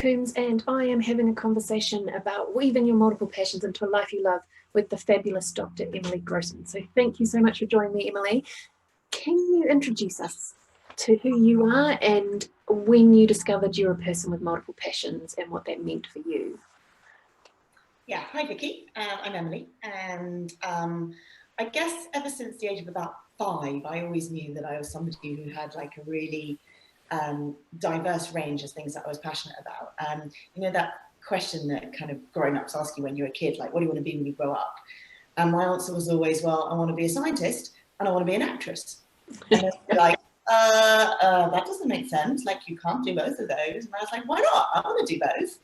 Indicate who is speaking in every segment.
Speaker 1: Coombes, and I am having a conversation about weaving your multiple passions into a life you love with the fabulous Dr. Emily Grossman. So thank you so much for joining me, Emily. Can you introduce us to who you are and when you discovered you're a person with multiple passions and what that meant for you?
Speaker 2: Yeah, hi Vikki, I'm Emily, and I guess ever since the age of about 5, I always knew that I was somebody who had like a really diverse range of things that I was passionate about. You know, that question that kind of grown-ups ask you when you're a kid, like, what do you want to be when you grow up? And my answer was always, well, I want to be a scientist and I want to be an actress. And they'd be like, that doesn't make sense. Like, you can't do both of those. And I was like, why not? I want to do both.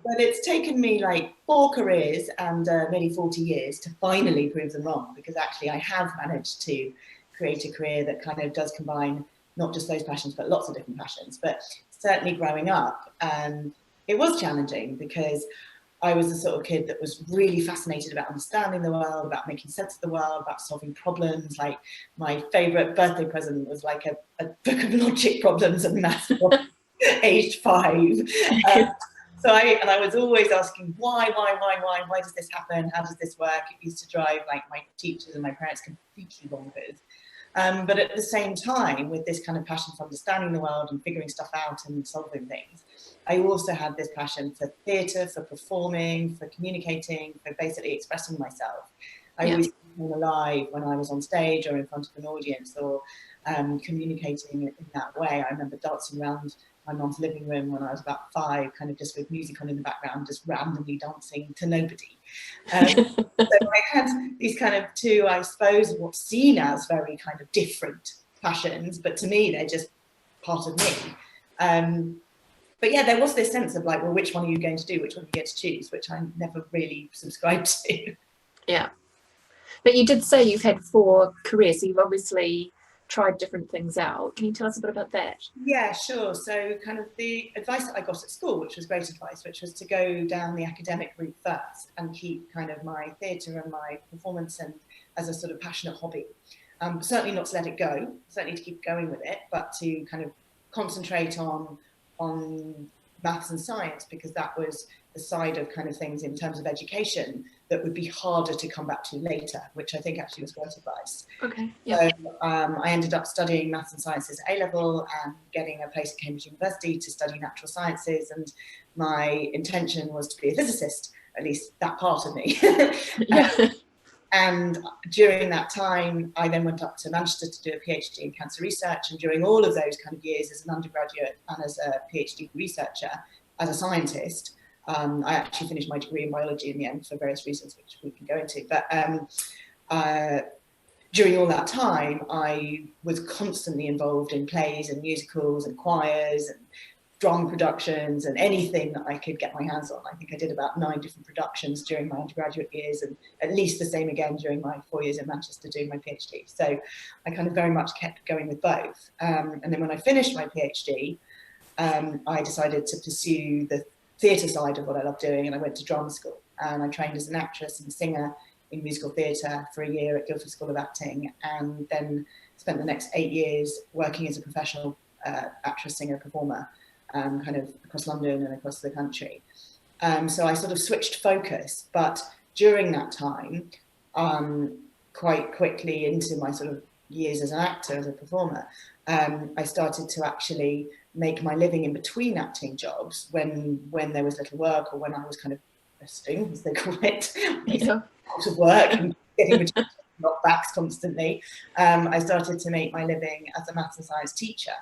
Speaker 2: But it's taken me like 4 careers and nearly 40 years to finally prove them wrong, because actually I have managed to create a career that kind of does combine not just those passions, but lots of different passions. But certainly growing up, it was challenging because I was the sort of kid that was really fascinated about understanding the world, about making sense of the world, about solving problems. Like, my favourite birthday present was like a book of logic problems and maths problems, aged 5. So I was always asking, why does this happen? How does this work? It used to drive like my teachers and my parents completely bonkers. But at the same time, with this kind of passion for understanding the world and figuring stuff out and solving things, I also had this passion for theatre, for performing, for communicating, for basically expressing myself. I always came alive when I was on stage or in front of an audience, or communicating in that way. I remember dancing around my mom's living room when I was about 5, kind of just with music on in the background, just randomly dancing to nobody. So I had these kind of 2, I suppose, what's seen as very kind of different passions, but to me, they're just part of me. But yeah, there was this sense of like, well, which one are you going to do? Which one do you get to choose? Which I never really subscribed to.
Speaker 1: Yeah. But you did say you've had 4 careers, so you've obviously tried different things out. Can you tell us a bit about that?
Speaker 2: Yeah, sure. So kind of the advice that I got at school, which was great advice, which was to go down the academic route first and keep kind of my theatre and my performance and as a sort of passionate hobby. Certainly not to let it go, certainly to keep going with it, but to kind of concentrate on maths and science, because that was the side of kind of things in terms of education that would be harder to come back to later, which I think actually was great advice.
Speaker 1: Okay. Yeah.
Speaker 2: So I ended up studying maths and sciences at A-level and getting a place at Cambridge University to study natural sciences, and my intention was to be a physicist, at least that part of me. And during that time, I then went up to Manchester to do a PhD in cancer research. And during all of those kind of years as an undergraduate and as a PhD researcher, as a scientist, I actually finished my degree in biology in the end for various reasons, which we can go into. But during all that time, I was constantly involved in plays and musicals and choirs and drama productions and anything that I could get my hands on. I think I did about 9 different productions during my undergraduate years, and at least the same again during my 4 years in Manchester doing my PhD. So I kind of very much kept going with both. And then when I finished my PhD, I decided to pursue the theatre side of what I love doing, and I went to drama school. And I trained as an actress and singer in musical theatre for a year at Guildford School of Acting, and then spent the next 8 years working as a professional actress, singer, performer, kind of across London and across the country. So I sort of switched focus, but during that time, quite quickly into my sort of years as an actor, as a performer, I started to actually make my living in between acting jobs when there was little work, or when I was kind of resting, as they call it, out of work and getting between knockbacks constantly. I started to make my living as a maths and science teacher,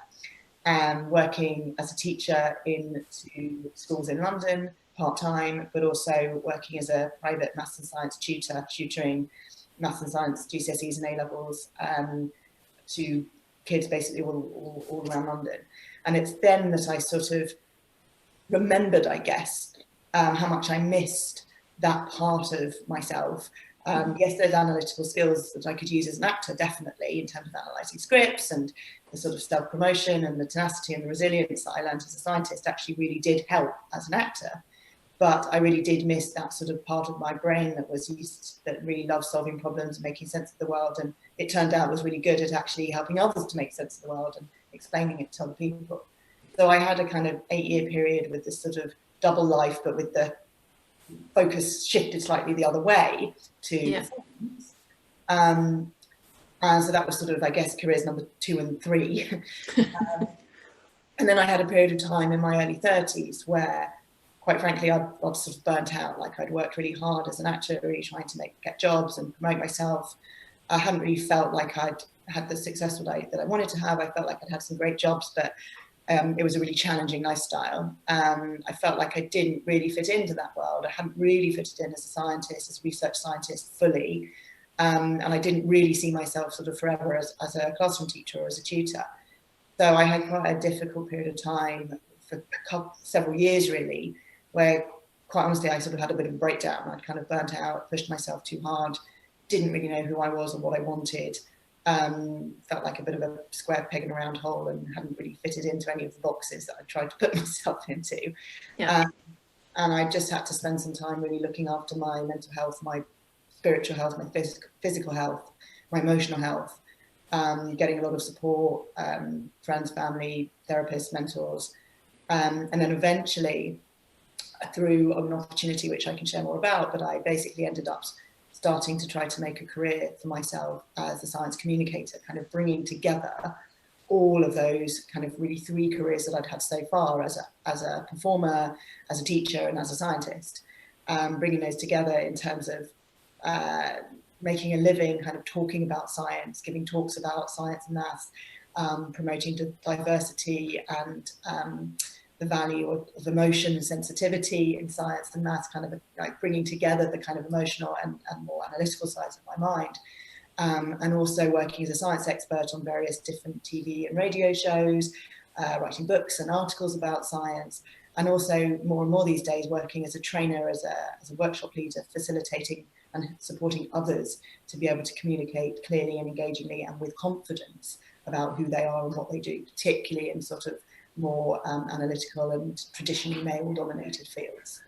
Speaker 2: and working as a teacher in 2 schools in London part-time, but also working as a private maths and science tutor, tutoring maths and science GCSEs and A-levels to kids basically all around London. And it's then that I sort of remembered, I guess, how much I missed that part of myself. Yes, there's analytical skills that I could use as an actor, definitely, in terms of analysing scripts, and the sort of self-promotion and the tenacity and the resilience that I learned as a scientist actually really did help as an actor. But I really did miss that sort of part of my brain that really loved solving problems and making sense of the world. And it turned out was really good at actually helping others to make sense of the world and explaining it to other people. So I had a kind of 8-year period with this sort of double life, but with the focus shifted slightly the other way to performance. And so that was sort of, I guess, careers number 2 and 3. And then I had a period of time in my early 30s where, quite frankly, I'd sort of burnt out. Like, I'd worked really hard as an actor, really trying to get jobs and promote myself. I hadn't really felt like I'd had the success that I wanted to have. I felt like I'd had some great jobs, but it was a really challenging lifestyle. I felt like I didn't really fit into that world. I hadn't really fitted in as a scientist, as a research scientist fully. And I didn't really see myself sort of forever as a classroom teacher or as a tutor. So I had quite a difficult period of time for several years, really, where, quite honestly, I sort of had a bit of a breakdown. I'd kind of burnt out, pushed myself too hard, didn't really know who I was or what I wanted, felt like a bit of a square peg in a round hole and hadn't really fitted into any of the boxes that I tried to put myself into. And I just had to spend some time really looking after my mental health, my spiritual health, my physical health, my emotional health. Getting a lot of support, friends, family, therapists, mentors. And then eventually, through an opportunity which I can share more about, but I basically ended up starting to try to make a career for myself as a science communicator, kind of bringing together all of those kind of really 3 careers that I'd had so far as a performer, as a teacher, and as a scientist, bringing those together in terms of making a living kind of talking about science, giving talks about science and maths, promoting diversity and the value of emotion and sensitivity in science and maths, kind of like bringing together the kind of emotional and more analytical sides of my mind. And also working as a science expert on various different TV and radio shows, writing books and articles about science, and also more and more these days working as a trainer, as a workshop leader, facilitating and supporting others to be able to communicate clearly and engagingly and with confidence about who they are and what they do, particularly in sort of more analytical and traditionally male-dominated fields.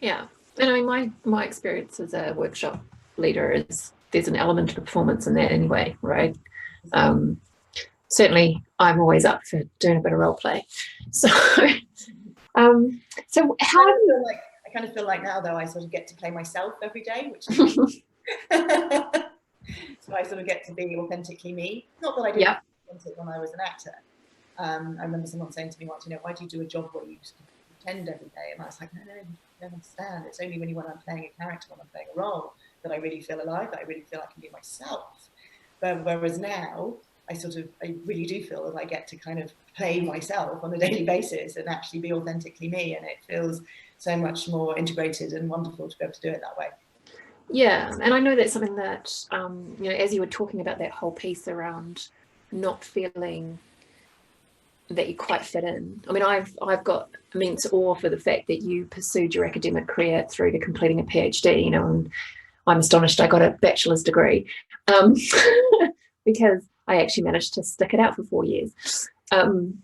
Speaker 1: Yeah, and I mean, my experience as a workshop leader is there's an element of performance in that anyway, right? Certainly, I'm always up for doing a bit of role play. So, so how do you?
Speaker 2: I kind of feel like now, though, I sort of get to play myself every day, which is so I sort of get to be authentically me. Not that I didn't authentic when I was an actor. I remember someone saying to me once, why do you do a job where you pretend every day? And I was like, no, you don't understand. It's only really when I'm playing a character, when I'm playing a role, that I really feel alive, that I really feel I can be myself. But whereas now, I really do feel that I get to kind of play myself on a daily basis and actually be authentically me. And it feels so much more integrated and wonderful to be able to do it that way.
Speaker 1: Yeah, and I know that's something that, as you were talking about that whole piece around not feeling that you quite fit in. I mean, I've got immense awe for the fact that you pursued your academic career through to completing a PhD, and I'm astonished I got a bachelor's degree because I actually managed to stick it out for 4 years. And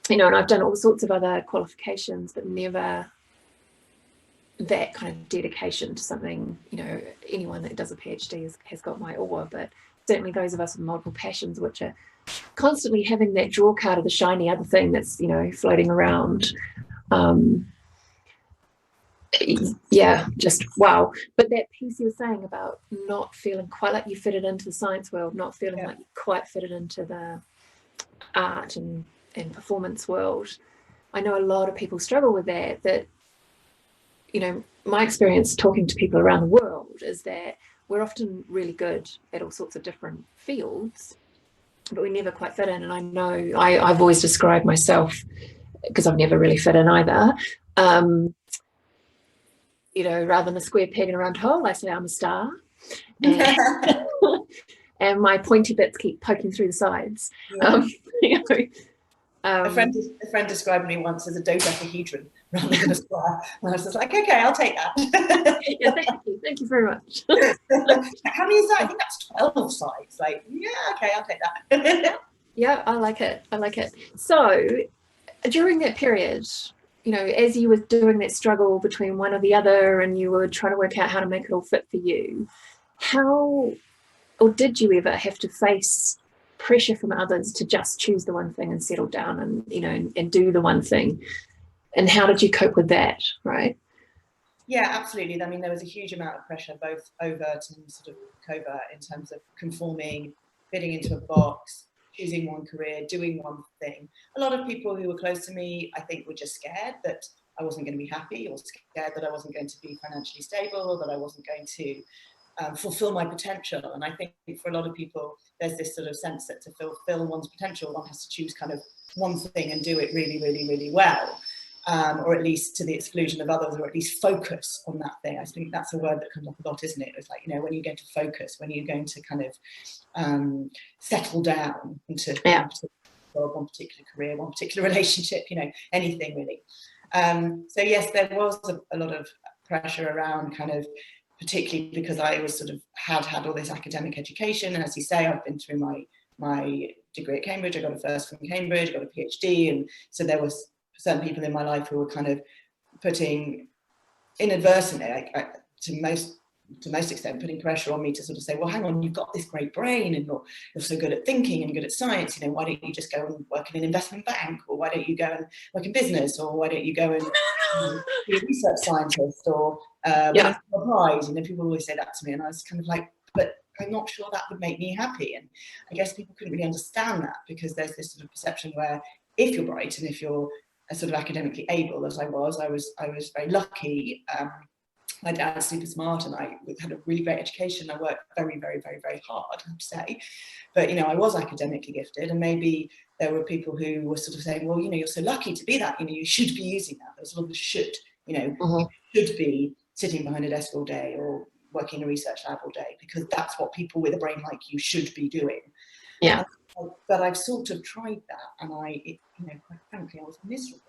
Speaker 1: I've done all sorts of other qualifications, but never that kind of dedication to something. Anyone that does a PhD has got my awe, but certainly those of us with multiple passions, which are constantly having that draw card of the shiny other thing that's floating around. Just wow. But that piece you were saying about not feeling quite like you fitted into the science world, not feeling like you quite fitted into the art and performance world, I know a lot of people struggle with that my experience talking to people around the world is that we're often really good at all sorts of different fields, but we never quite fit in. And I know I've always described myself, because I've never really fit in either, rather than a square peg in a round hole, I say I'm a star. And my pointy bits keep poking through the sides.
Speaker 2: A friend described me once as a dodecahedron rather than a square. And I was just like, okay, I'll take that.
Speaker 1: Yeah, thank you very much.
Speaker 2: How many is that? I think that's 12 sides. Like, yeah, okay, I'll take that.
Speaker 1: Yeah, I like it. So during that period, as you were doing that struggle between one or the other, and you were trying to work out how to make it all fit for you, how or did you ever have to face pressure from others to just choose the one thing and settle down and, you know, and do the one thing. And how did you cope with that, right?
Speaker 2: Yeah, absolutely. I mean, there was a huge amount of pressure, both overt and sort of covert, in terms of conforming, fitting into a box, choosing one career, doing one thing. A lot of people who were close to me, I think, were just scared that I wasn't going to be happy, or scared that I wasn't going to be financially stable, or that I wasn't going to fulfill my potential. And I think for a lot of people, there's this sort of sense that to fulfill one's potential, one has to choose kind of one thing and do it really, really, really well. Or at least to the exclusion of others, or at least focus on that thing. I think that's a word that comes up a lot, isn't it? It's like, you know, when you're going to focus, when you're going to kind of settle down into one particular career, one particular relationship, you know, anything really. So yes, there was a lot of pressure around kind of, particularly because I was sort of had all this academic education. And as you say, I've been through my degree at Cambridge. I got a first from Cambridge, I got a PhD. And so there was certain people in my life who were kind of putting, inadvertently, to most extent, putting pressure on me to sort of say, well, hang on, you've got this great brain and you're so good at thinking and good at science, you know, why don't you just go and work in an investment bank, or why don't you go and work in business, or why don't you go and be a research scientist, or win a prize? You know, people always say that to me, and I was kind of like, but I'm not sure that would make me happy. And I guess people couldn't really understand that, because there's this sort of perception where if you're bright and if you're sort of academically able, as I was very lucky. My dad's super smart, and I had a really great education. I worked very, very, very, very hard, I have to say. But, you know, I was academically gifted, and maybe there were people who were sort of saying, well, you know, you're so lucky to be that, you know, you should be using that. There's a lot of should, you know, you should be sitting behind a desk all day or working in a research lab all day, because that's what people with a brain like you should be doing.
Speaker 1: Yeah.
Speaker 2: But I've sort of tried that, and you know, quite frankly, I was miserable.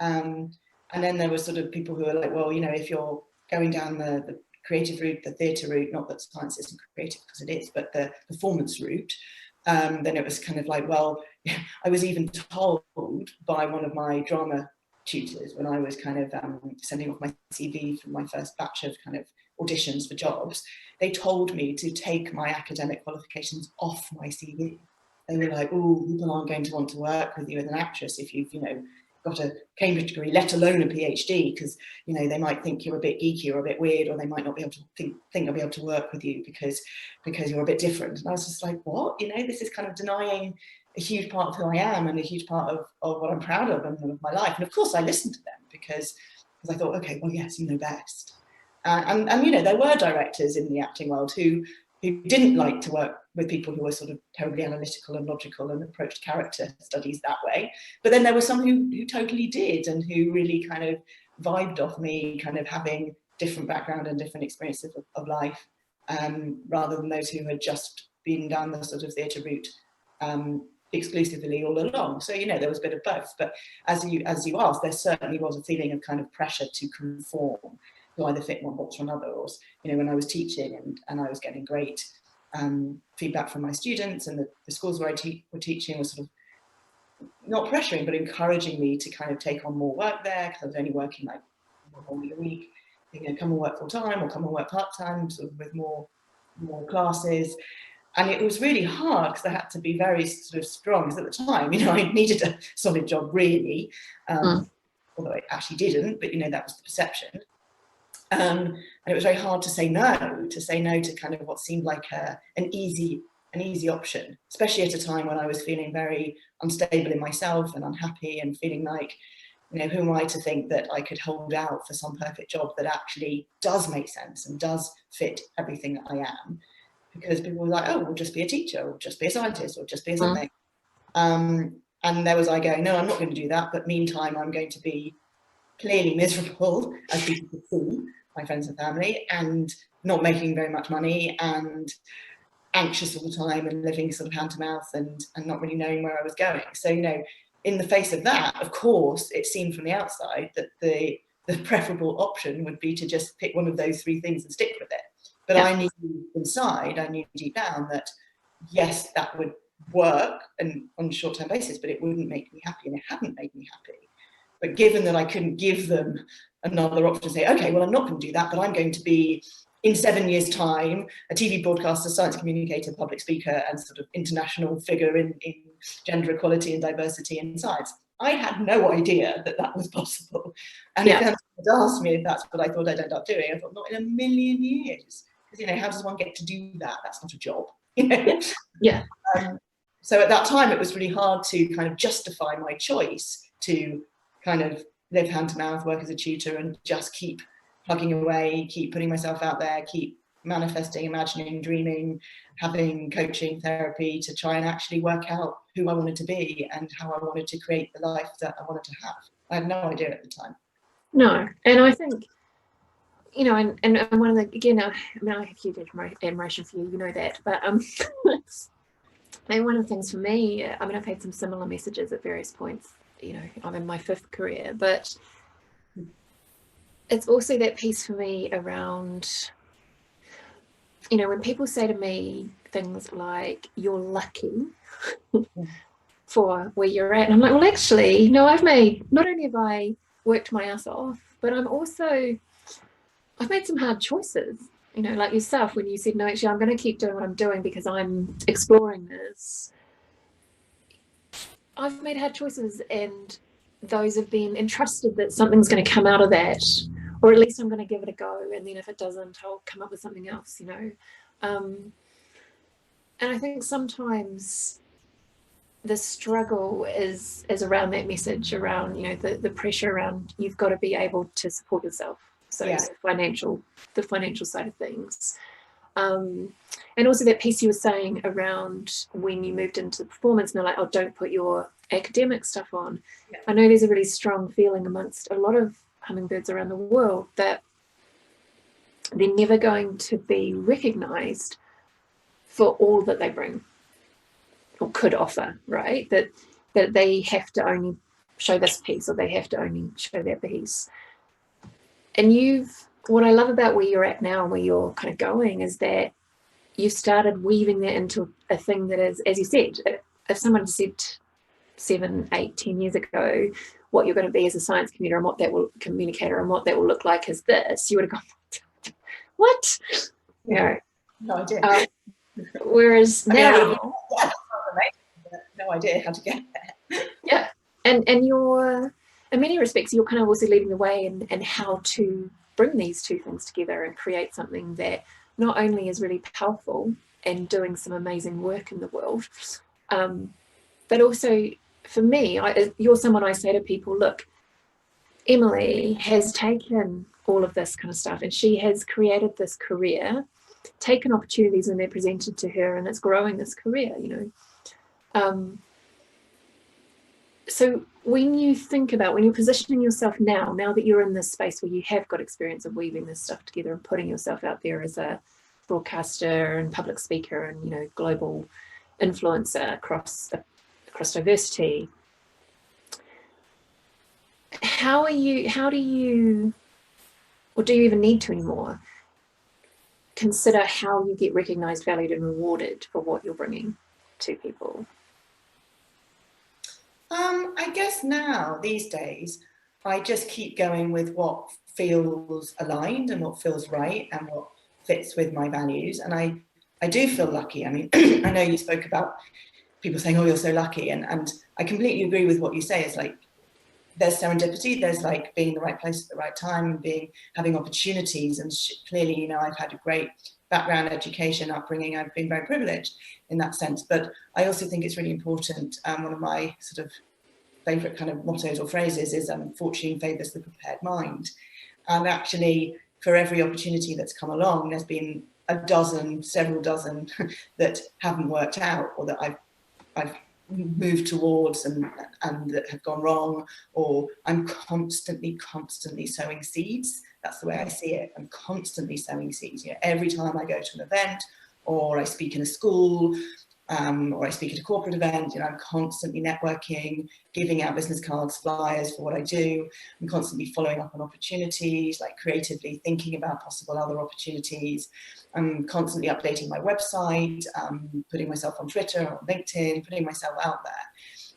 Speaker 2: And then there were sort of people who were like, well, you know, if you're going down the creative route, the theatre route, not that science isn't creative, because it is, but the performance route, then it was kind of like, well, I was even told by one of my drama tutors when I was kind of sending off my CV for my first batch of kind of auditions for jobs, they told me to take my academic qualifications off my CV. They were like, oh, people aren't going to want to work with you as an actress if you've, you know, got a Cambridge degree, let alone a PhD, because, you know, they might think you're a bit geeky or a bit weird, or they might not be able to think they'll be able to work with you because you're a bit different. And I was just like, what? You know, this is kind of denying a huge part of who I am and a huge part of what I'm proud of and of my life. And of course I listened to them because I thought, okay, well, yes, you know best. And you know, there were directors in the acting world who didn't like to work with people who were sort of terribly analytical and logical and approached character studies that way. But then there were some who totally did, and who really kind of vibed off me kind of having different background and different experiences of life, rather than those who had just been down the sort of theatre route exclusively all along. So, you know, there was a bit of both. But as you asked, there certainly was a feeling of kind of pressure to conform, to either fit one box or another. Or, you know, when I was teaching and I was getting great feedback from my students, and the schools where I were teaching was sort of not pressuring but encouraging me to kind of take on more work there, because I was only working like only a week. You know, come and work full time or come and work part time, sort of with more classes. And it was really hard because I had to be very sort of strong, because at the time, you know, I needed a solid job really, although I actually didn't, but, you know, that was the perception. And it was very hard to say no to kind of what seemed like an easy option, especially at a time when I was feeling very unstable in myself and unhappy and feeling like, you know, who am I to think that I could hold out for some perfect job that actually does make sense and does fit everything that I am? Because people were like, oh, we'll just be a teacher, or just be a scientist, or just be something. And there was I going, no, I'm not going to do that. But meantime, I'm going to be clearly miserable, as people could see, my friends and family, and not making very much money, and anxious all the time, and living sort of hand to mouth, and not really knowing where I was going. So, you know, in the face of that, of course, it seemed from the outside that the preferable option would be to just pick one of those three things and stick with it. But I knew inside, I knew deep down that, yes, that would work and on a short-term basis, but it wouldn't make me happy, and it hadn't made me happy. But given that I couldn't give them another option to say, okay, well, I'm not going to do that, but I'm going to be in 7 years' time, a TV broadcaster, science communicator, public speaker, and sort of international figure in gender equality and diversity in science. I had no idea that that was possible. And if anyone had asked me if that's what I thought I'd end up doing, I thought, not in a million years. Because, you know, how does one get to do that? That's not a job. You know?
Speaker 1: Yeah.
Speaker 2: So at that time, it was really hard to kind of justify my choice to kind of live hand to mouth, work as a tutor, and just keep plugging away, keep putting myself out there, keep manifesting, imagining, dreaming, having coaching, therapy to try and actually work out who I wanted to be and how I wanted to create the life that I wanted to have. I had no idea at the time.
Speaker 1: No, and I think, you know, and one of the, again, I mean, I have huge admiration for you, you know that, but maybe one of the things for me, I mean, I've had some similar messages at various points, you know, I'm in my 5th career, but it's also that piece for me around, you know, when people say to me things like, you're lucky for where you're at, and I'm like, well, actually, no, not only have I worked my ass off, but I've made some hard choices, you know, like yourself, when you said, no, actually, I'm going to keep doing what I'm doing because I'm exploring this. I've made hard choices, and those have been entrusted that something's going to come out of that, or at least I'm going to give it a go, and then if it doesn't, I'll come up with something else, you know. And I think sometimes the struggle is around that message, around, you know, the pressure around you've got to be able to support yourself. So yeah. The financial side of things. And also that piece you were saying around when you moved into performance, and they're like, oh, don't put your academic stuff on. Yeah. I know there's a really strong feeling amongst a lot of hummingbirds around the world that they're never going to be recognized for all that they bring or could offer, right? That they have to only show this piece, or they have to only show that piece. And what I love about where you're at now and where you're kind of going is that you've started weaving that into a thing that is, as you said, if someone said 7, 8, 10 years ago what you're going to be as a science communicator and what that will look like is this, you would have gone, what? You know,
Speaker 2: no idea.
Speaker 1: Whereas now,
Speaker 2: no idea how to get there.
Speaker 1: Yeah, and you're, in many respects, you're kind of also leading the way in how to bring these two things together and create something that not only is really powerful and doing some amazing work in the world, but also for me, you're someone I say to people, look, Emily has taken all of this kind of stuff and she has created this career, taken opportunities when they're presented to her, and it's growing this career, you know. So when you think about, when you're positioning yourself now that you're in this space where you have got experience of weaving this stuff together and putting yourself out there as a broadcaster and public speaker and, you know, global influencer across diversity, how do you, or do you even need to anymore, consider how you get recognized, valued and rewarded for what you're bringing to people?
Speaker 2: I guess now, these days, I just keep going with what feels aligned and what feels right and what fits with my values. And I do feel lucky. I mean, I know you spoke about people saying, oh, you're so lucky. And I completely agree with what you say. It's like, there's serendipity, there's like being in the right place at the right time, having opportunities. And clearly, you know, I've had a great background, education, upbringing. I've been very privileged in that sense. But I also think it's really important. One of my sort of favorite kind of mottos or phrases is fortune favors the prepared mind. And actually, for every opportunity that's come along, there's been several dozen that haven't worked out, or that I've moved towards and that have gone wrong, or I'm constantly sowing seeds. That's the way I see it. I'm constantly sowing seeds. You know, every time I go to an event, or I speak in a school, or I speak at a corporate event, you know, I'm constantly networking, giving out business cards, flyers for what I do. I'm constantly following up on opportunities, like creatively thinking about possible other opportunities. I'm constantly updating my website, putting myself on Twitter, on LinkedIn, putting myself out there.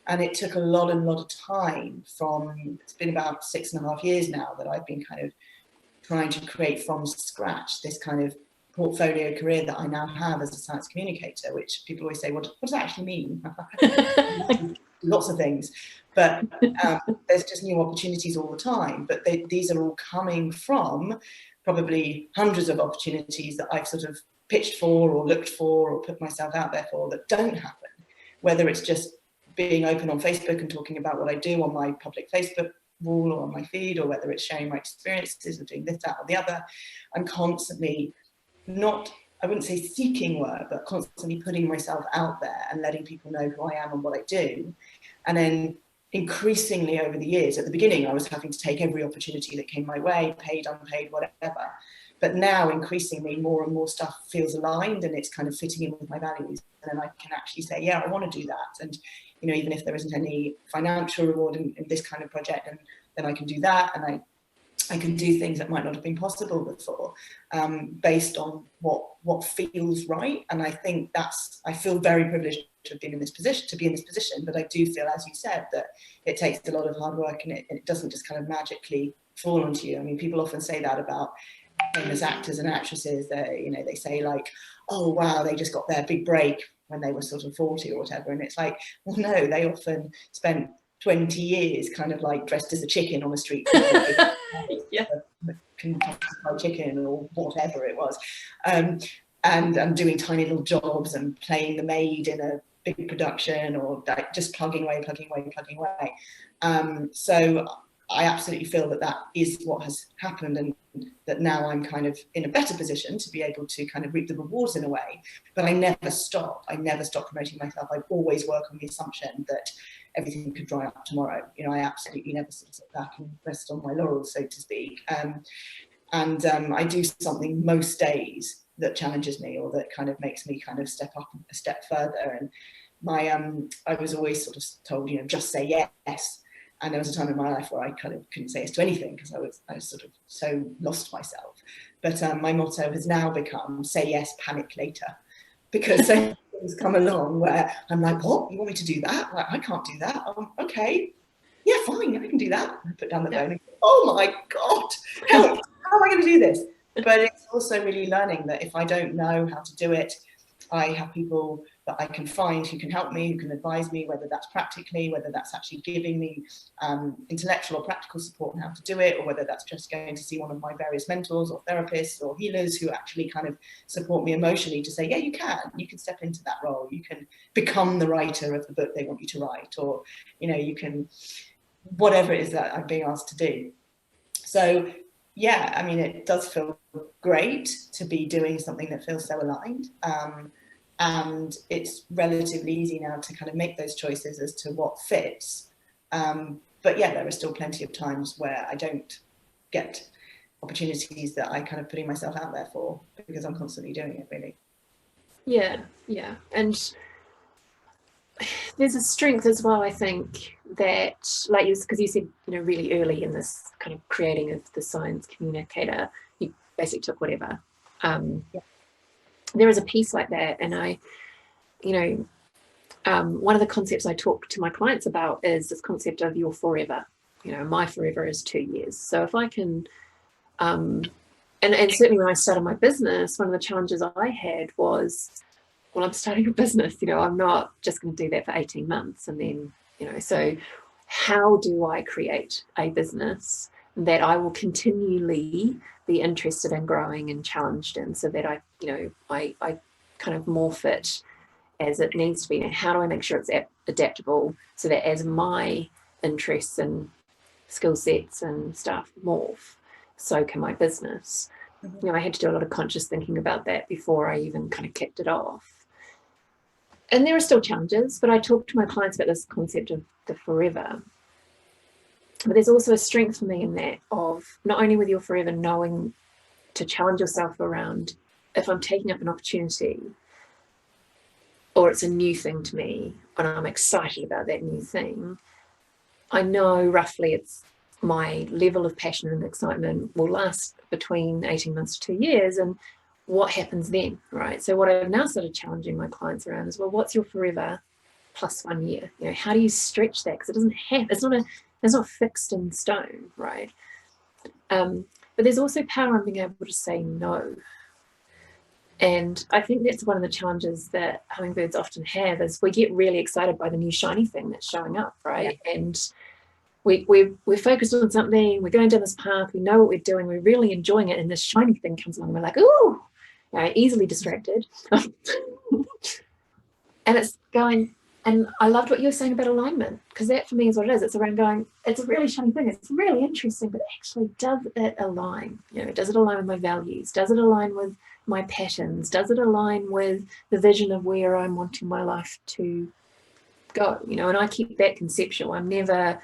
Speaker 2: And it took a lot of time it's been about 6.5 years now that I've been kind of trying to create from scratch this kind of portfolio career that I now have as a science communicator, which people always say, what does that actually mean? Lots of things, but there's just new opportunities all the time. But these are all coming from probably hundreds of opportunities that I've sort of pitched for or looked for or put myself out there for that don't happen, whether it's just being open on Facebook and talking about what I do on my public Facebook wall or on my feed, or whether it's sharing my experiences of doing this, that, or the other. I'm constantly not, I wouldn't say seeking work, but constantly putting myself out there and letting people know who I am and what I do. And then increasingly over the years, at the beginning, I was having to take every opportunity that came my way, paid, unpaid, whatever. But now increasingly more and more stuff feels aligned and it's kind of fitting in with my values. And then I can actually say, yeah, I want to do that. And, you know, even if there isn't any financial reward in this kind of project, and then I can do that. And I can do things that might not have been possible before, based on what feels right. And I think I feel very privileged to have been in this position, but I do feel, as you said, that it takes a lot of hard work and it doesn't just kind of magically fall onto you. I mean, people often say that about famous actors and actresses. They say like, oh wow, they just got their big break when they were sort of 40 or whatever. And it's like, well, no, they often spent 20 years kind of like dressed as a chicken on the street. Yeah. Kentucky Fried Chicken or whatever it was. And doing tiny little jobs and playing the maid in a big production, or like just plugging away. So I absolutely feel that is what has happened, and that now I'm kind of in a better position to be able to kind of reap the rewards in a way. But I never stop promoting myself. I always work on the assumption that everything could dry up tomorrow. You know, I absolutely never sort of sit back and rest on my laurels, so to speak. I do something most days that challenges me, or that kind of makes me kind of step up a step further. And I was always sort of told, you know, just say yes. And there was a time in my life where I kind of couldn't say yes to anything because I was sort of so lost myself. But my motto has now become say yes, panic later. Because things come along where I'm like, what? You want me to do that? Like, I can't do that. Okay. Yeah, fine, I can do that. I put down the phone and go, oh my God, help, how am I going to do this? But it's also really learning that if I don't know how to do it, I have people that I can find who can help me, who can advise me, whether that's practically, whether that's actually giving me intellectual or practical support on how to do it, or whether that's just going to see one of my various mentors or therapists or healers who actually kind of support me emotionally to say, yeah, you can step into that role. You can become the writer of the book they want you to write, or, you know, you can, whatever it is that I'm being asked to do. So yeah, I mean, it does feel great to be doing something that feels so aligned. And it's relatively easy now to kind of make those choices as to what fits. But yeah, there are still plenty of times where I don't get opportunities that I kind of putting myself out there for, because I'm constantly doing it, really.
Speaker 1: Yeah. And there's a strength as well, I think, that, like you, because you said, you know, really early in this kind of creating of the science communicator, you basically took whatever. There is a piece like that, and I, you know, one of the concepts I talk to my clients about is this concept of your forever. You know, my forever is 2 years. So if I can, and certainly when I started my business, one of the challenges I had was, well, I'm starting a business, you know, I'm not just going to do that for 18 months and then, you know, so how do I create a business that I will continually be interested in growing and challenged in, so that I, you know, I kind of morph it as it needs to be, and how do I make sure it's adaptable so that as my interests and skill sets and stuff morph, so can my business. You know, I had to do a lot of conscious thinking about that before I even kind of kicked it off. And there are still challenges, but I talk to my clients about this concept of the forever. But there's also a strength for me in that, of not only with your forever, knowing to challenge yourself around, if I'm taking up an opportunity or it's a new thing to me and I'm excited about that new thing, I know roughly it's my level of passion and excitement will last between 18 months to 2 years, and what happens then, right? So what I've now started challenging my clients around is, well, what's your forever plus 1 year? You know, how do you stretch that? Because it doesn't have, it's not fixed in stone, right? But but there's also power in being able to say no. And I think that's one of the challenges that hummingbirds often have, is we get really excited by the new shiny thing that's showing up, right? Yeah. And we're focused on something, we're going down this path, we know what we're doing, we're really enjoying it, and this shiny thing comes along, and we're like, ooh, easily distracted. And it's going, and I loved what you were saying about alignment, because that for me is what it is. It's around going, it's a really shiny thing, it's really interesting, but actually, does it align? Does it align with my values? Does it align with my patterns? Does it align with the vision of where I'm wanting my life to go? And I keep that conceptual. I'm never,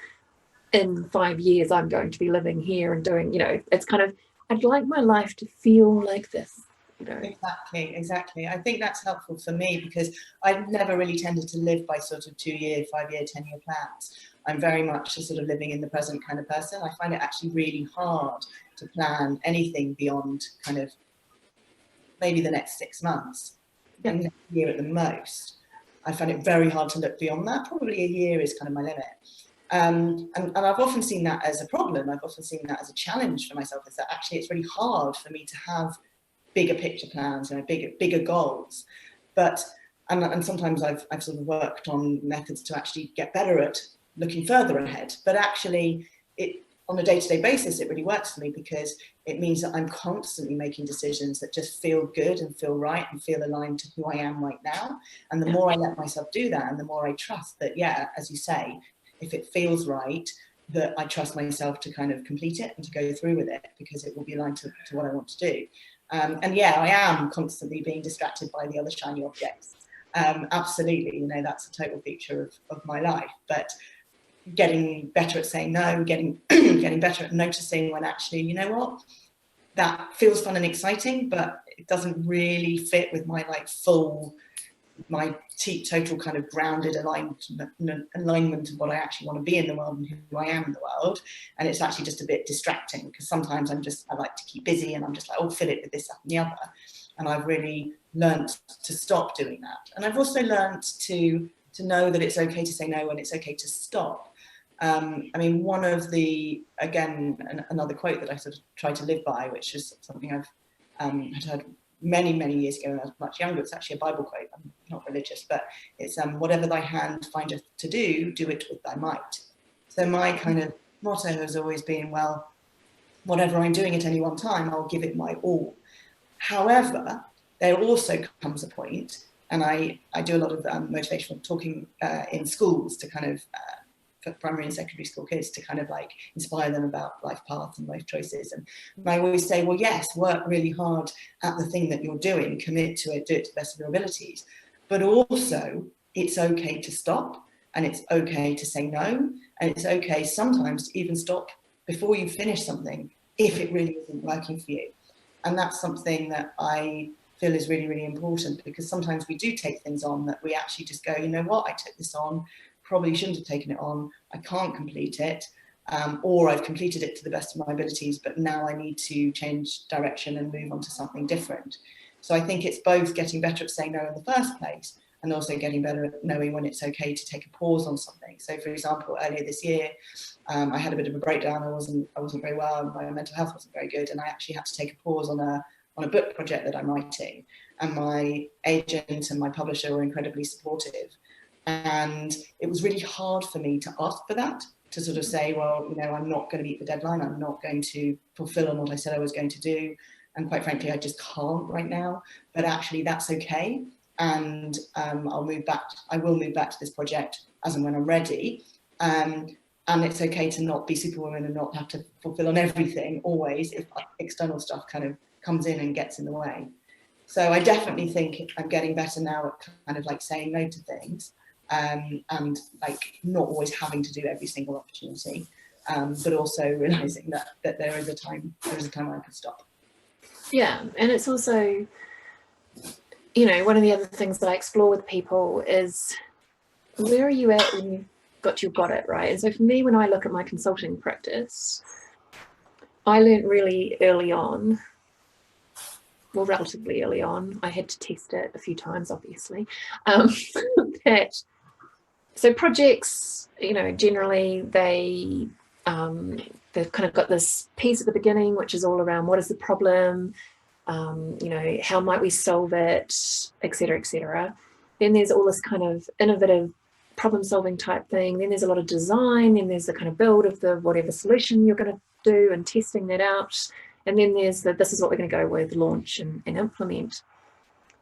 Speaker 1: in 5 years, I'm going to be living here and doing, it's kind of, I'd like my life to feel like this.
Speaker 2: Exactly. I think that's helpful for me, because I've never really tended to live by sort of 2-year, 5-year, 10-year plans. I'm very much a sort of living in the present kind of person. I find it actually really hard to plan anything beyond kind of maybe the next 6 months, and a year at the most. I find it very hard to look beyond that. Probably a year is kind of my limit. And I've often seen that as a problem. I've often seen that as a challenge for myself, is that actually it's really hard for me to have bigger picture plans and bigger goals. But and sometimes I've sort of worked on methods to actually get better at looking further ahead. But actually, it on a day-to-day basis, it really works for me, because it means that I'm constantly making decisions that just feel good and feel right and feel aligned to who I am right now. And the more I let myself do that, and the more I trust that, as you say, if it feels right, that I trust myself to kind of complete it and to go through with it, because it will be aligned to what I want to do. And I am constantly being distracted by the other shiny objects. Absolutely, that's a total feature of my life. But getting better at saying no, getting better at noticing when actually, you know what, that feels fun and exciting, but it doesn't really fit with my my total kind of grounded alignment of what I actually want to be in the world and who I am in the world. And it's actually just a bit distracting, because sometimes I like to keep busy, and I'm just like, oh, fill it with this, that and the other. And I've really learned to stop doing that. And I've also learned to know that it's okay to say no, and it's okay to stop. One of the, again, another quote that I sort of try to live by, which is something I've had heard many years ago when I was much younger. It's actually a Bible quote. I'm not religious, but it's whatever thy hand findeth to do, do it with thy might. So my kind of motto has always been, well, whatever I'm doing at any one time, I'll give it my all. However, there also comes a point, and I do a lot of motivational talking in schools to kind of for primary and secondary school kids, to kind of like inspire them about life paths and life choices. And I always say, well, yes, work really hard at the thing that you're doing, commit to it, do it to the best of your abilities. But also, it's okay to stop, and it's okay to say no, and it's okay sometimes to even stop before you finish something if it really isn't working for you. And that's something that I feel is really important, because sometimes we do take things on that we actually just go, you know what, I took this on, probably shouldn't have taken it on, I can't complete it, or I've completed it to the best of my abilities, but now I need to change direction and move on to something different. So I think it's both getting better at saying no in the first place, and also getting better at knowing when it's okay to take a pause on something. So for example, earlier this year, I had a bit of a breakdown. I wasn't very well, and my mental health wasn't very good, and I actually had to take a pause on a book project that I'm writing. And my agent and my publisher were incredibly supportive. And it was really hard for me to ask for that, to sort of say, well, I'm not going to meet the deadline. I'm not going to fulfill on what I said I was going to do. And quite frankly, I just can't right now. But actually, that's okay. And I will move back to this project as and when I'm ready. And it's okay to not be Superwoman and not have to fulfill on everything always, if external stuff kind of comes in and gets in the way. So I definitely think I'm getting better now at kind of like saying no to things. And like not always having to do every single opportunity, but also realizing that there is a time when I can stop.
Speaker 1: Yeah, and it's also, one of the other things that I explore with people is, where are you at when you've got it, right? And so for me, when I look at my consulting practice, I learned really early on, well, relatively early on, I had to test it a few times, obviously, so projects, generally they're they've kind of got this piece at the beginning, which is all around what is the problem, you know, how might we solve it, etc., etc. Then there's all this kind of innovative problem solving type thing. Then there's a lot of design. Then there's the kind of build of the whatever solution you're going to do and testing that out. And then there's the, this is what we're going to go with, launch and implement.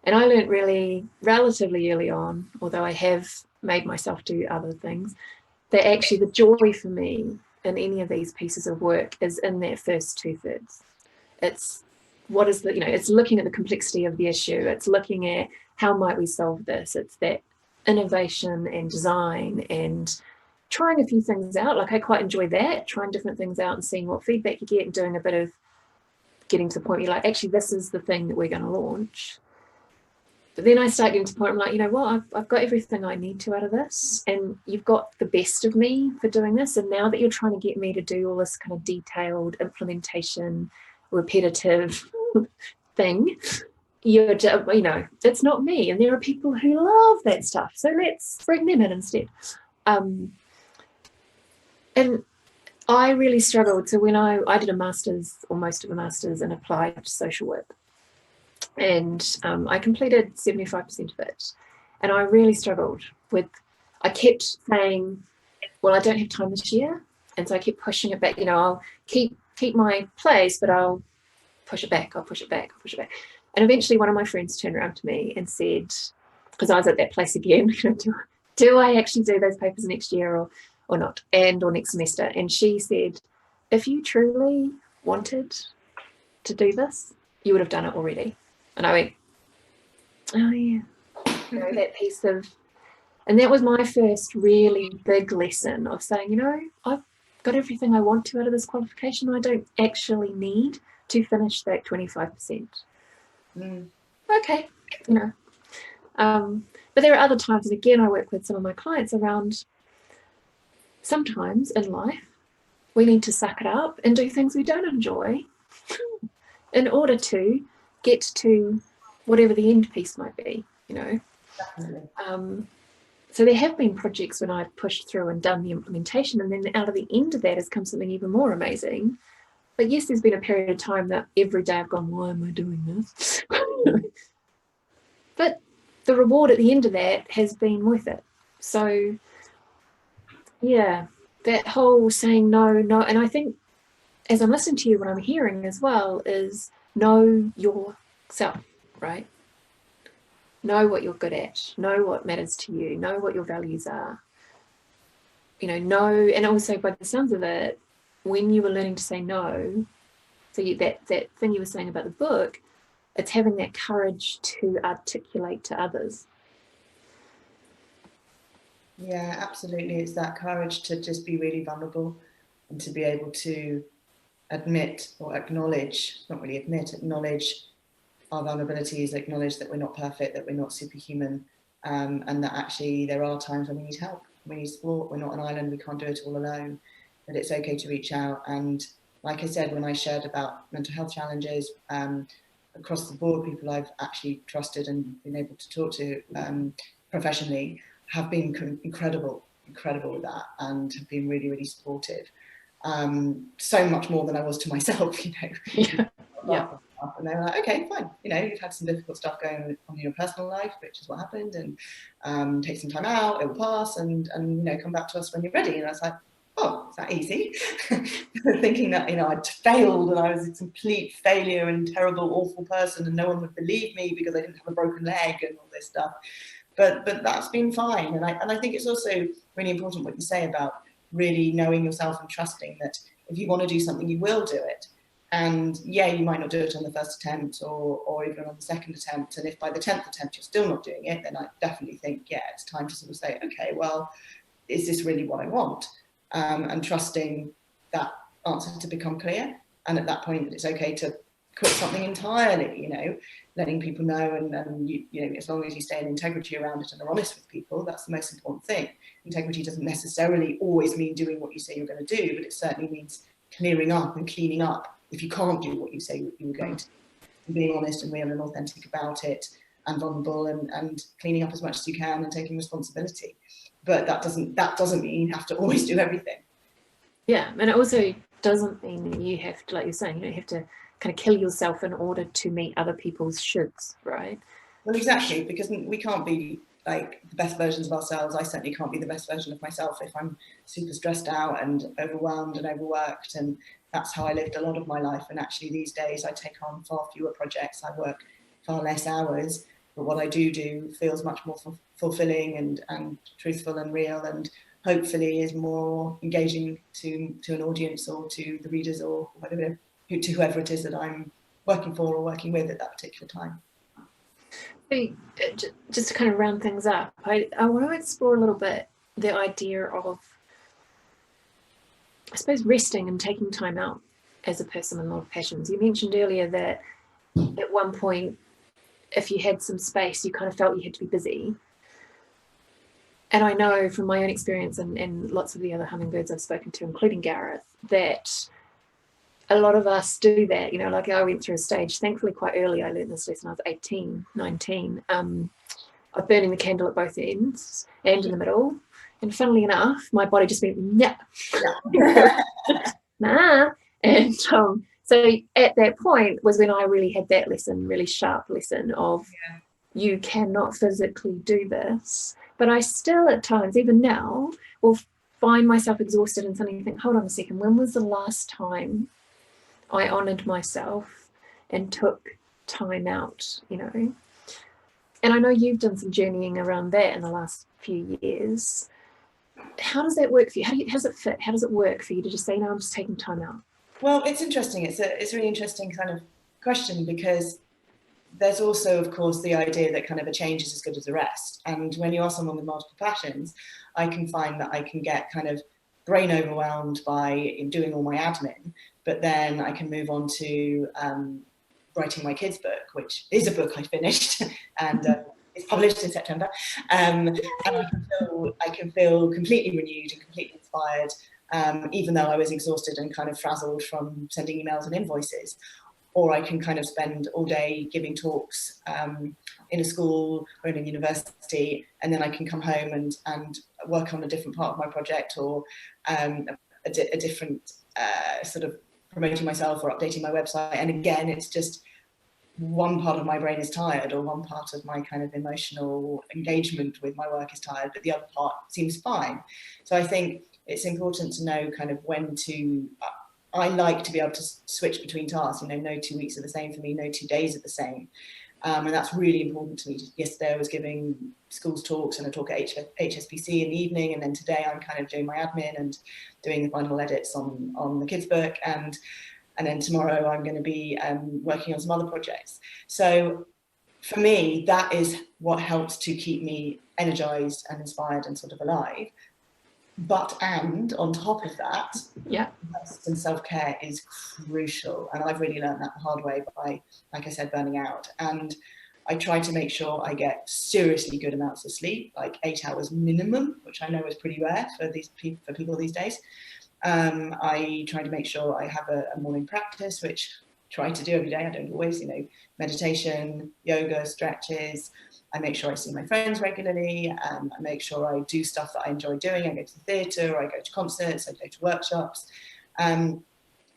Speaker 1: And I learned really relatively early on, although I have made myself do other things, that actually the joy for me in any of these pieces of work is in that first 2/3. It's what is the, you know, it's looking at the complexity of the issue. It's looking at how might we solve this. It's that innovation and design and trying a few things out. Like I quite enjoy that, trying different things out and seeing what feedback you get and doing a bit of getting to the point where you're like, actually, this is the thing that we're going to launch. But then I start getting to the point where I'm like, you know what, I've got everything I need to out of this, and you've got the best of me for doing this. And now that you're trying to get me to do all this kind of detailed implementation, repetitive thing, you're just, you know, it's not me. And there are people who love that stuff. So let's bring them in instead. And I really struggled. So when I did a master's, or most of a master's in applied social work, and I completed 75% of it. And I really struggled with, I kept saying, well, I don't have time this year. And so I kept pushing it back. You know, I'll keep my place, but I'll push it back. I'll push it back. I'll push it back. And eventually one of my friends turned around to me and said, because I was at that place again, do I actually do those papers next year or not, or next semester? And she said, if you truly wanted to do this, you would have done it already. And I went, oh yeah, you know, that piece of, and that was my first really big lesson of saying, you know, I've got everything I want to out of this qualification. I don't actually need to finish that 25%. Okay, you know. But there are other times, and again, I work with some of my clients around, sometimes in life, we need to suck it up and do things we don't enjoy in order to get to whatever the end piece might be, you know. So there have been projects when I've pushed through and done the implementation, and then out of the end of that has come something even more amazing. But yes, there's been a period of time that every day I've gone, why am I doing this? But the reward at the end of that has been worth it. So yeah, that whole saying no, and I think as I'm listening to you, what I'm hearing as well is know yourself, right? Know what you're good at, know what matters to you, know what your values are. You know, and also by the sounds of it, when you were learning to say no, so that thing you were saying about the book, it's having that courage to articulate to others.
Speaker 2: Yeah, absolutely. It's that courage to just be really vulnerable and to be able to admit or acknowledge, not really admit, acknowledge our vulnerabilities, acknowledge that we're not perfect, that we're not superhuman, and that actually there are times when we need help, we need support, we're not an island, we can't do it all alone, that it's okay to reach out. And like I said, when I shared about mental health challenges, across the board, people I've actually trusted and been able to talk to professionally have been incredible with that, and have been really, really supportive. So much more than I was to myself, you know.
Speaker 1: Yeah.
Speaker 2: And they were like, okay, fine, you know, you've had some difficult stuff going on in your personal life, which is what happened, and take some time out, it will pass, and you know, come back to us when you're ready. And I was like, oh, is that easy? Thinking that, you know, I'd failed and I was a complete failure and terrible, awful person, and no one would believe me because I didn't have a broken leg and all this stuff. But that's been fine. And I think it's also really important what you say about really knowing yourself and trusting that if you want to do something, you will do it. And yeah, you might not do it on the first attempt or even on the second attempt. And if by the 10th attempt you're still not doing it, then I definitely think, yeah, it's time to sort of say, okay, well, is this really what I want? And trusting that answer to become clear. And at that point, it's okay to quit something entirely, you know, letting people know, and you know, as long as you stay in integrity around it and are honest with people, that's the most important thing. Integrity doesn't necessarily always mean doing what you say you're going to do, but it certainly means clearing up and cleaning up if you can't do what you say you were going to, and being honest and real and authentic about it, and vulnerable, and cleaning up as much as you can and taking responsibility. But that doesn't mean you have to always do everything.
Speaker 1: Yeah, and also doesn't mean that you have to, like you're saying, you have to kind of kill yourself in order to meet other people's shoulds, right?
Speaker 2: Well, exactly, because we can't be like the best versions of ourselves. I certainly can't be the best version of myself if I'm super stressed out and overwhelmed and overworked. And that's how I lived a lot of my life. And actually these days I take on far fewer projects. I work far less hours, but what I do feels much more fulfilling and truthful and real, and hopefully is more engaging to an audience or to the readers or whatever, to whoever it is that I'm working for or working with at that particular time.
Speaker 1: So, just to kind of round things up, I want to explore a little bit the idea of, I suppose, resting and taking time out as a person with a lot of passions. You mentioned earlier that at one point, if you had some space, you kind of felt you had to be busy. And I know from my own experience and lots of the other hummingbirds I've spoken to, including Gareth, that a lot of us do that. You know, like I went through a stage, thankfully quite early, I learned this lesson, I was 18, 19, of burning the candle at both ends and in the middle. And funnily enough, my body just went, nah. Nah. And so at that point was when I really had that lesson, really sharp lesson of you cannot physically do this. But I still at times, even now, will find myself exhausted and suddenly think, hold on a second, when was the last time I honoured myself and took time out, you know? And I know you've done some journeying around that in the last few years. How does that work for you? How does it fit? How does it work for you to just say, no, I'm just taking time out?
Speaker 2: Well, it's interesting. It's a really interesting kind of question, because there's also, of course, the idea that kind of a change is as good as a rest. And when you are someone with multiple passions, I can find that I can get kind of brain overwhelmed by doing all my admin, but then I can move on to writing my kids' book, which is a book I finished and it's published in September. And I can feel completely renewed and completely inspired, even though I was exhausted and kind of frazzled from sending emails and invoices. Or I can kind of spend all day giving talks in a school or in a university, and then I can come home and work on a different part of my project, or a different sort of promoting myself or updating my website. And again, it's just one part of my brain is tired, or one part of my kind of emotional engagement with my work is tired, but the other part seems fine. So I think it's important to know kind of when to... I like to be able to switch between tasks. You know, no 2 weeks are the same for me, no 2 days are the same. And that's really important to me. Yesterday I was giving schools talks and a talk at HSBC in the evening, and then today I'm kind of doing my admin and doing the final edits on the kids' book, and then tomorrow I'm going to be working on some other projects. So for me, that is what helps to keep me energized and inspired and sort of alive. But, and on top of that, rest and self-care is crucial. And I've really learned that the hard way by, like I said, burning out. And I try to make sure I get seriously good amounts of sleep, like 8 hours minimum, which I know is pretty rare for people these days. I try to make sure I have a morning practice, which I try to do every day. I don't always, you know, meditation, yoga, stretches. I make sure I see my friends regularly. I make sure I do stuff that I enjoy doing. I go to the theatre, I go to concerts, I go to workshops. And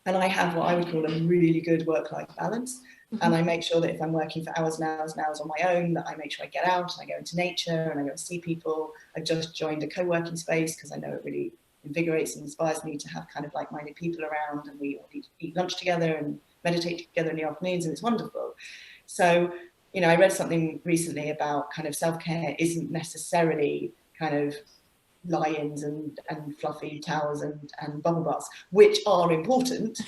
Speaker 2: I have what I would call a really good work-life balance. Mm-hmm. And I make sure that if I'm working for hours and hours and hours on my own, that I make sure I get out and I go into nature and I go and see people. I've just joined a co-working space because I know it really invigorates and inspires me to have kind of like-minded people around, and we all eat lunch together and meditate together in the afternoons, and it's wonderful. So, you know, I read something recently about kind of self-care isn't necessarily kind of lie-ins and fluffy towels and bubble baths, which are important.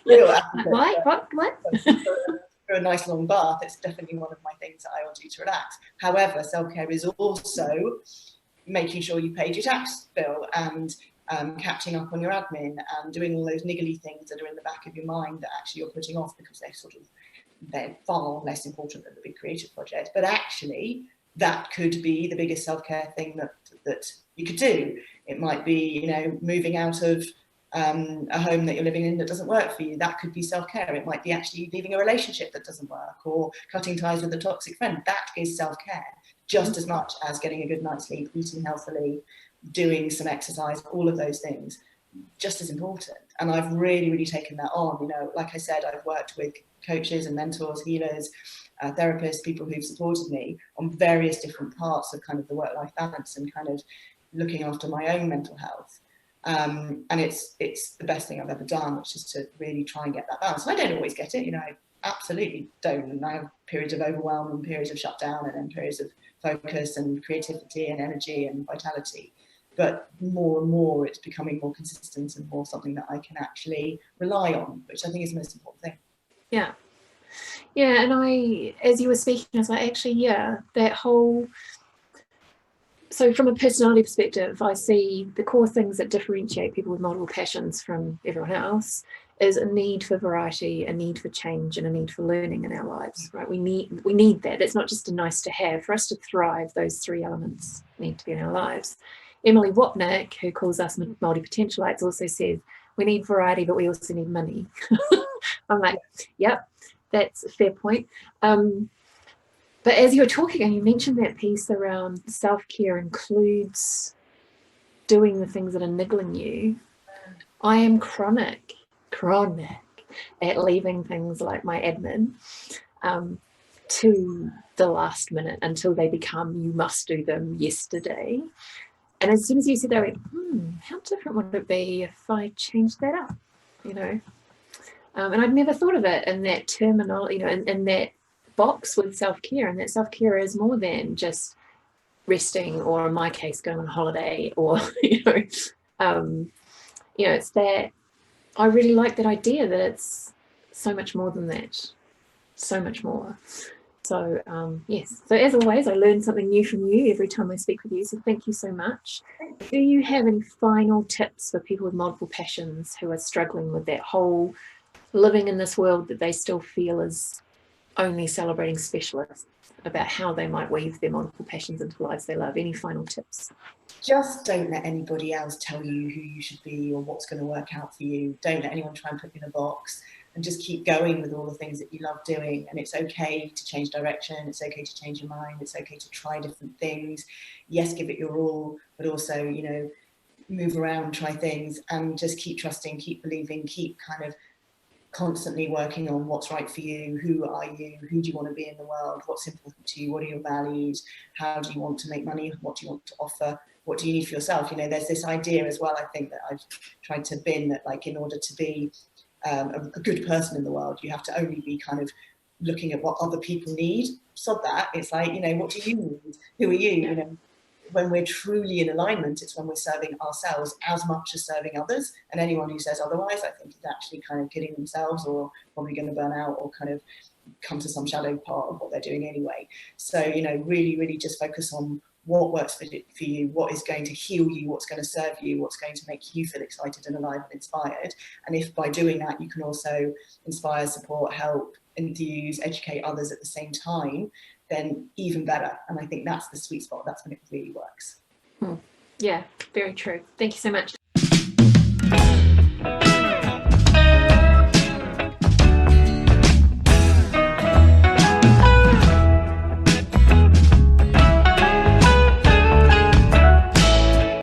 Speaker 2: What? For a nice long bath, it's definitely one of my things that I will do to relax. However, self-care is also making sure you paid your tax bill and catching up on your admin and doing all those niggly things that are in the back of your mind that actually you're putting off because they're far less important than the big creative project. But actually, that could be the biggest self-care thing that you could do. It might be, you know, moving out of a home that you're living in that doesn't work for you. That could be self-care. It might be actually leaving a relationship that doesn't work, or cutting ties with a toxic friend. That is self-care, just as much as getting a good night's sleep, eating healthily, doing some exercise, all of those things. just as important. And I've really, really taken that on. You know, like I said, I've worked with coaches and mentors, healers, therapists, people who've supported me on various different parts of kind of the work-life balance and kind of looking after my own mental health. And it's the best thing I've ever done, which is to really try and get that balance. And I don't always get it, you know, I absolutely don't. And I have periods of overwhelm and periods of shutdown and then periods of focus and creativity and energy and vitality. But more and more it's becoming more consistent and more something that I can actually rely on, which I think is the most important thing.
Speaker 1: Yeah. Yeah, and as you were speaking, I was like, actually, yeah, that whole, so from a personality perspective, I see the core things that differentiate people with multiple passions from everyone else is a need for variety, a need for change, and a need for learning in our lives, right? We need that. It's not just a nice to have. For us to thrive, those three elements need to be in our lives. Emily Wapnick, who calls us multi-potentialites, also says we need variety, but we also need money. I'm like, yep, that's a fair point. But as you were talking, and you mentioned that piece around self-care includes doing the things that are niggling you. I am chronic at leaving things like my admin to the last minute until they become, you must do them yesterday. And as soon as you said that, I went, how different would it be if I changed that up, you know? And I'd never thought of it in that terminology, you know, in that box with self-care. And that self-care is more than just resting, or in my case, going on holiday, or, it's that I really like that idea that it's so much more than that, so much more. So yes, so as always, I learn something new from you every time I speak with you, so thank you so much. Do you have any final tips for people with multiple passions who are struggling with that whole living in this world that they still feel is only celebrating specialists, about how they might weave their multiple passions into lives they love? Any final tips?
Speaker 2: Just don't let anybody else tell you who you should be or what's going to work out for you. Don't let anyone try and put you in a box, and just keep going with all the things that you love doing. And it's okay to change direction. It's okay to change your mind. It's okay to try different things. Yes, give it your all, but also, you know, move around, try things, and just keep trusting, keep believing, keep kind of constantly working on what's right for you. Who are you? Who do you want to be in the world? What's important to you? What are your values? How do you want to make money? What do you want to offer? What do you need for yourself? You know, there's this idea as well, I think, that I've tried to bin, that like in order to be a good person in the world, you have to only be kind of looking at what other people need. Sod that. It's like, you know, what do you need? Who are you? You know, when we're truly in alignment, it's when we're serving ourselves as much as serving others. And anyone who says otherwise, I think, is actually kind of kidding themselves, or probably going to burn out, or kind of come to some shadow part of what they're doing anyway. So, you know, really, really just focus on what works for you, what is going to heal you, what's going to serve you, what's going to make you feel excited and alive and inspired. And if by doing that you can also inspire, support, help, enthuse, educate others at the same time, then even better. And I think that's the sweet spot. That's when it really works.
Speaker 1: Yeah, very true. Thank you so much.